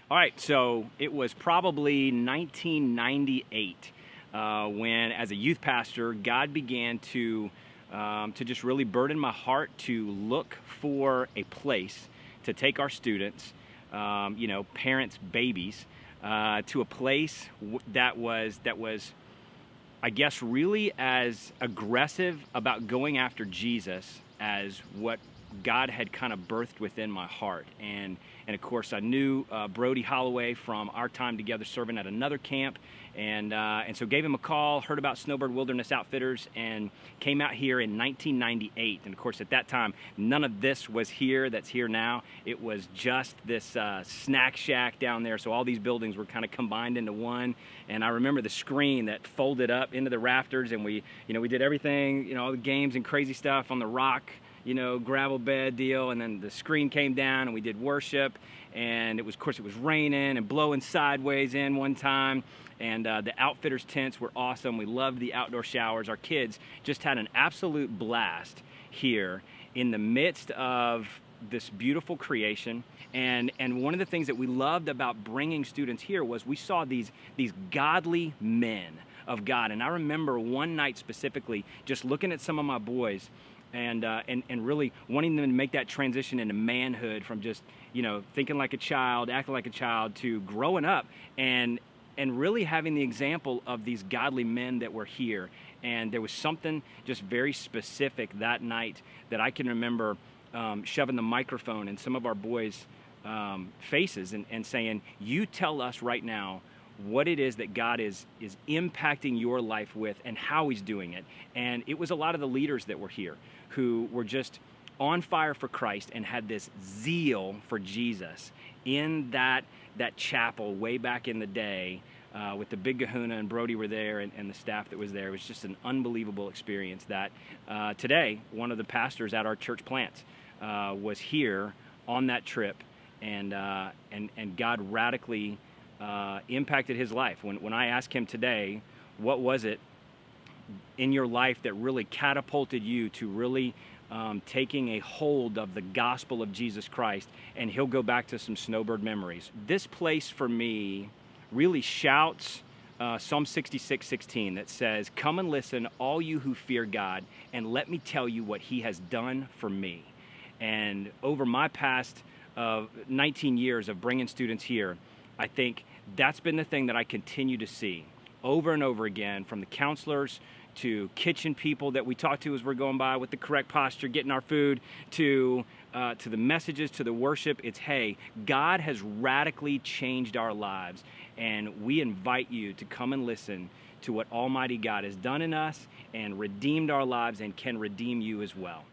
All right, so it was probably 1998 when, as a youth pastor, God began to just really burden my heart to look for a place to take our students, parents, babies, to a place that was, I guess, really as aggressive about going after Jesus as what God had kind of birthed within my heart. And of course, I knew Brody Holloway from our time together serving at another camp, and so gave him a call, heard about Snowbird Wilderness Outfitters, and came out here in 1998. And of course, at that time, none of this was here that's here now. It was just this snack shack down there, so all these buildings were kind of combined into one. And I remember the screen that folded up into the rafters, and we did everything, all the games and crazy stuff on the rock, gravel bed deal, and then the screen came down and we did worship, and it was raining and blowing sideways in one time, and the Outfitters tents were awesome. We loved the outdoor showers. Our kids just had an absolute blast here in the midst of this beautiful creation. And one of the things that we loved about bringing students here was we saw these godly men of God. And I remember one night specifically just looking at some of my boys and really wanting them to make that transition into manhood from just, thinking like a child, acting like a child, to growing up and really having the example of these godly men that were here. And there was something just very specific that night that I can remember shoving the microphone in some of our boys' faces and saying, "You tell us right now what it is that God is impacting your life with and how he's doing it." And it was a lot of the leaders that were here who were just on fire for Christ and had this zeal for Jesus in that chapel way back in the day with the big kahuna, and Brody were there, and the staff that was there. It was just an unbelievable experience that today one of the pastors at our church plant was here on that trip, and God radically impacted his life. When I asked him today, what was it in your life that really catapulted you to really taking a hold of the gospel of Jesus Christ, and he'll go back to some Snowbird memories. This place for me really shouts Psalm 66:16 that says, "Come and listen, all you who fear God, and let me tell you what he has done for me." And over my past 19 years of bringing students here, I think that's been the thing that I continue to see over and over again, from the counselors to kitchen people that we talk to as we're going by with the correct posture, getting our food, to the messages, to the worship. It's, hey, God has radically changed our lives, and we invite you to come and listen to what Almighty God has done in us and redeemed our lives and can redeem you as well.